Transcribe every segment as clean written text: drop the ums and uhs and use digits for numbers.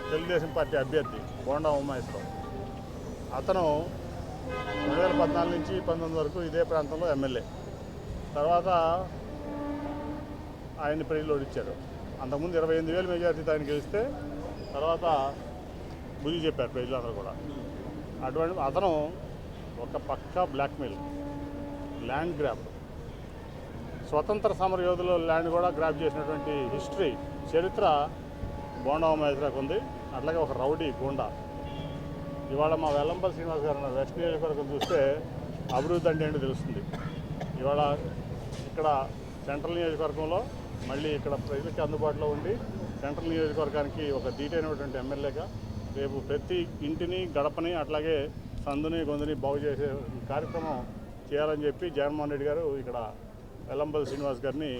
Telugu Desam party అభ్యర్థి బోండా ఉమామహేశ్వరరావు. అతను 2014 నుంచి 19 వరకు ఇదే ప్రాంతంలో ఎమ్మెల్యే. తర్వాత ఆయన్ని ప్రజలు ఓడించారు. అంతకుముందు 28,000 మెజార్టీతో ఆయన గెలిస్తే తర్వాత బుద్ధి చెప్పారు ప్రజలందరూ కూడా. అటువంటి అతను ఒక పక్కా బ్లాక్మెయిల్, ల్యాండ్ గ్రాబ్, స్వతంత్ర సమర యోధుల ల్యాండ్ కూడా గ్రాబ్ చేసినటువంటి హిస్టరీ, చరిత్ర బోండా ఉమామహేశ్వరరావుకు ఉంది. అట్లాగే ఒక రౌడీ గుండా. ఇవాళ మా వెల్లంపల్లి శ్రీనివాస్ గారు వెస్ట్ నియోజకవర్గం చూస్తే అభివృద్ధి అంటే ఏంటో తెలుస్తుంది. ఇవాళ ఇక్కడ సెంట్రల్ నియోజకవర్గంలో మళ్ళీ ఇక్కడ ప్రజలకి అందుబాటులో ఉండి సెంట్రల్ నియోజకవర్గానికి ఒక ధీటైనటువంటి ఎమ్మెల్యేగా రేపు ప్రతి ఇంటిని, గడపని, అట్లాగే సందుని, గొంతుని బాగు చేసే కార్యక్రమం చేయాలని చెప్పి జగన్మోహన్ రెడ్డి గారు ఇక్కడ వెల్లంపల్లి శ్రీనివాస్ గారిని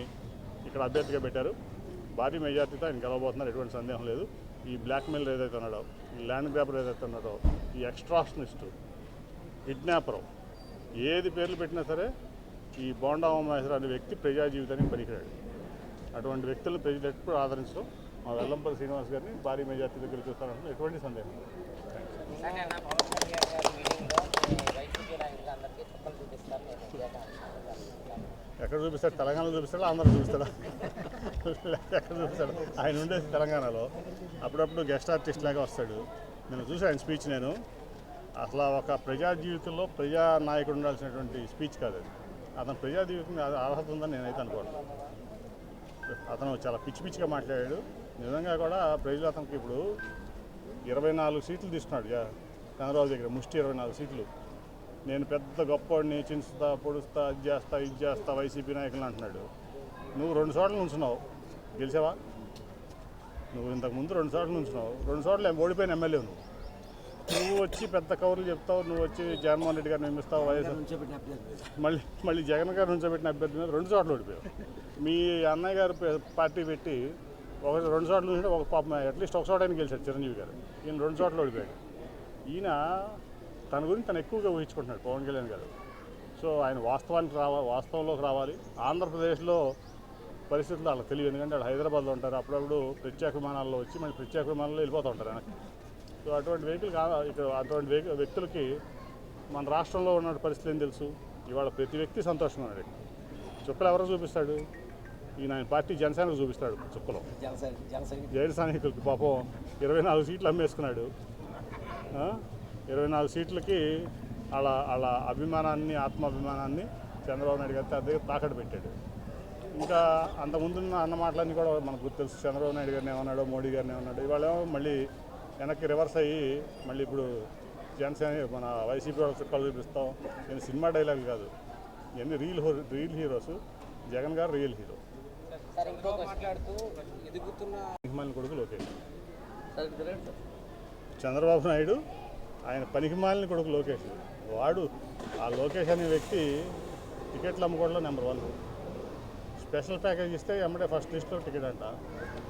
ఇక్కడ అభ్యర్థిగా పెట్టారు. భారీ మెజార్టీతో ఆయన గెలవబోతున్నారు, ఎటువంటి సందేహం లేదు. ఈ బ్లాక్మెయిల్ ఏదైతే ఉన్నాడో, ఈ ల్యాండ్ గ్రాబర్ ఏదైతే ఉన్నాడో, ఈ ఎక్స్ట్రాషనిస్టు, కిడ్నాపరు, ఏది పేర్లు పెట్టినా సరే ఈ బోండా ఉమామహేశ్వరరావు అనే వ్యక్తి ప్రజా జీవితానికి పనికిరాడు. అటువంటి వ్యక్తులను ప్రజలు ఎప్పుడు ఆదరించడం మా వెల్లంపల్లి శ్రీనివాస్ గారిని భారీ మెజార్టీ దగ్గర చూస్తారంటే ఎటువంటి సందేహం లేదు. ఎక్కడ చూపిస్తాడు? తెలంగాణలో చూపిస్తాడా, ఆంధ్రలో చూపిస్తాడా? ఎక్కడ చూపిస్తాడు? ఆయన ఉండేది తెలంగాణలో. అప్పుడప్పుడు గెస్ట్ ఆర్టిస్ట్ లాగా వస్తాడు. నేను చూసాను ఆయన స్పీచ్. నేను అసలు ఒక ప్రజా జీవితంలో ప్రజా నాయకుడు ఉండాల్సినటువంటి స్పీచ్ కాదు అది. అతను ప్రజా జీవితం అర్హత ఉందని నేనైతే అనుకోను. అతను చాలా పిచ్చి పిచ్చిగా మాట్లాడాడు. నిజంగా కూడా ప్రజలు అతనికి ఇప్పుడు 24 సీట్లు తీసుకున్నాడు చంద్రబాబు దగ్గర, ముష్టి 24 సీట్లు. నేను పెద్ద గొప్పవాడిని, చించుతా, పొడుస్తా, ఇది చేస్తా వైసీపీ నాయకులు అంటున్నాడు. నువ్వు 2 చోట్ల నుంచున్నావు, గెలిచావా? నువ్వు ఇంతకుముందు 2 చోట్ల నుంచున్నావు, 2 చోట్ల ఓడిపోయిన ఎమ్మెల్యే నువ్వు వచ్చి పెద్ద కవర్లు చెప్తావు. నువ్వు వచ్చి జగన్మోహన్ రెడ్డి గారిని నియమిస్తావు, మళ్ళీ జగన్ గారు నుంచోబెట్టిన అభ్యర్థి మీద 2 చోట్ల ఓడిపోయావు. మీ అన్నయ్య గారు పార్టీ పెట్టి 2 చోట్ల నుంచి ఒక పాపం అట్లీస్ట్ ఒక చోట ఆయన గెలిచాడు చిరంజీవి గారు. ఈయన 2 చోట్ల ఓడిపోయాడు. ఈయన తన గురించి తను ఎక్కువగా ఊహించుకుంటున్నాడు పవన్ కళ్యాణ్ గారు. సో ఆయన వాస్తవంలోకి రావాలి. ఆంధ్రప్రదేశ్లో పరిస్థితులు వాళ్ళకి తెలియదు, ఎందుకంటే వాళ్ళు హైదరాబాద్లో ఉంటారు. అప్పుడప్పుడు ప్రత్యేక విమానాల్లో వచ్చి మళ్ళీ ప్రత్యేక విమానాల్లో వెళ్ళిపోతూ ఉంటారు వెనక్కి. సో అటువంటి అటువంటి వ్యక్తులకి మన రాష్ట్రంలో ఉన్న పరిస్థితి ఏం తెలుసు? ఇవాళ ప్రతి వ్యక్తి సంతోషంగా ఉన్నాడు. చుక్కలు ఎవరో చూపిస్తాడు? ఈయన పార్టీ జనసేనకు చూపిస్తాడు చుక్కలు. జన సైనికులకి పాపం 24 సీట్లు అమ్మేసుకున్నాడు. 24 సీట్లకి వాళ్ళ అభిమానాన్ని, ఆత్మాభిమానాన్ని చంద్రబాబు నాయుడు గారి దగ్గర తాకట్టు పెట్టాడు. ఇంకా అంతకుముందున్న అన్న మాటలన్నీ కూడా మనకు తెలుసు. చంద్రబాబు నాయుడు గారిని ఏమన్నాడో, మోడీ గారిని ఏమన్నాడు. ఇవాళ మళ్ళీ వెనక్కి రివర్స్ అయ్యి మళ్ళీ ఇప్పుడు జనసేన మన వైసీపీ వాళ్ళ చుక్కలు చూపిస్తాం. నేను సినిమా డైలాగ్ కాదు, ఇవన్నీ రియల్ హీరోస్. జగన్ గారు రియల్ హీరో. కొడుకు లోకేష్. చంద్రబాబు నాయుడు ఆయన పనికిమాలిన కొడుకు లోకేష్. వాడు ఆ లోకేష్ అనే వ్యక్తి టికెట్లు అమ్ముకోవడంలో నెంబర్ 1. స్పెషల్ ప్యాకేజ్ ఇస్తే ఎమ్మడే ఫస్ట్ లిస్ట్లో టికెట్ అంట,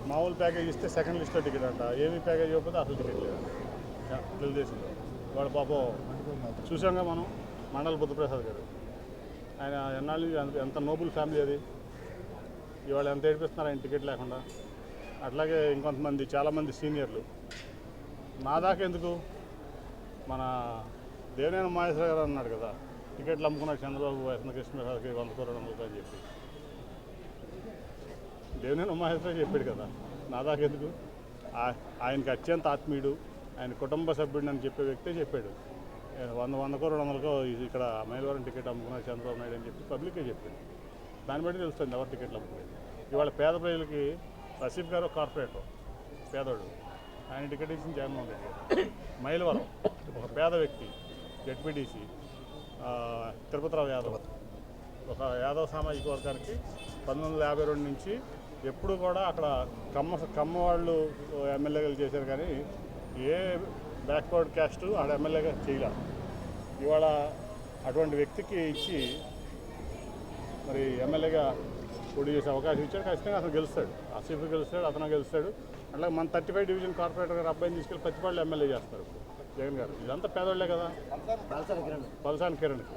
మామూలు ప్యాకేజ్ ఇస్తే సెకండ్ లిస్ట్లో టికెట్ అంట, ఏమీ ప్యాకేజ్ ఇవ్వకపోతే అసలు టికెట్ లేదంట తెలుగుదేశంలో. వాడు పాపం చూసాంగా మనం, మండల బుద్ధప్రసాద్ గారు. ఆయన ఎన్నాళ్ళు ఎంత నోబుల్ ఫ్యామిలీ అది. ఇవాళ ఎంత ఏడిపిస్తున్నారు ఆయన టికెట్ లేకుండా. అట్లాగే ఇంకొంతమంది చాలామంది సీనియర్లు. నా దాకా ఎందుకు, మన దేవినేని ఉమామహేశ్వరరావు గారు అన్నాడు కదా, టికెట్లు అమ్ముకున్నాడు చంద్రబాబు కృష్ణప్రసాద్కి 100-200 అని చెప్పి. దేవినేని ఉమామహేశ్వరరావు చెప్పాడు కదా, నా దాకా ఎందుకు. ఆయనకి అత్యంత ఆత్మీయుడు, ఆయన కుటుంబ సభ్యుడు అని చెప్పే వ్యక్తే చెప్పాడు. 100-200 ఇక్కడ మైలవరం టికెట్ అమ్ముకున్నాడు చంద్రబాబు నాయుడు అని చెప్పి పబ్లికే చెప్పాడు. దాన్ని బట్టి తెలుస్తుంది ఎవరు టికెట్లు అమ్ముకునేది. ఇవాళ పేద ప్రజలకి రసీఫ్ గారు కార్పొరేటర్, పేదోడు, ఆయన టికెట్ ఇచ్చింది జగన్మోహన్ రెడ్డి గారు. మైలవరం ఒక పేద వ్యక్తి, జెడ్పీటీసీ తిరుపతిరావు యాదవ్, ఒక యాదవ్ సామాజిక వర్గానికి 1952 నుంచి ఎప్పుడు కూడా అక్కడ కమ్మ వాళ్ళు ఎమ్మెల్యేలు చేశారు, కానీ ఏ బ్యాక్వర్డ్ క్యాస్ట్ ఆడ ఎమ్మెల్యేగా చేయలేదు. ఇవాళ అటువంటి వ్యక్తికి ఇచ్చి మరి ఎమ్మెల్యేగా పోటీ చేసే అవకాశం ఇచ్చాడు. ఖచ్చితంగా అతను గెలుస్తాడు, ఆసిఫ్ గెలుస్తాడు, అతను గెలుస్తాడు. అట్లాగే మన 35 డివిజన్ కార్పొరేటర్ గారు అబ్బాయిని తీసుకెళ్ళి ప్రతిపాళ్ళు ఎమ్మెల్యే చేస్తారు జగన్ గారు. ఇదంతా పేదవాళ్లే కదా. పల్సాని కిరణ్కి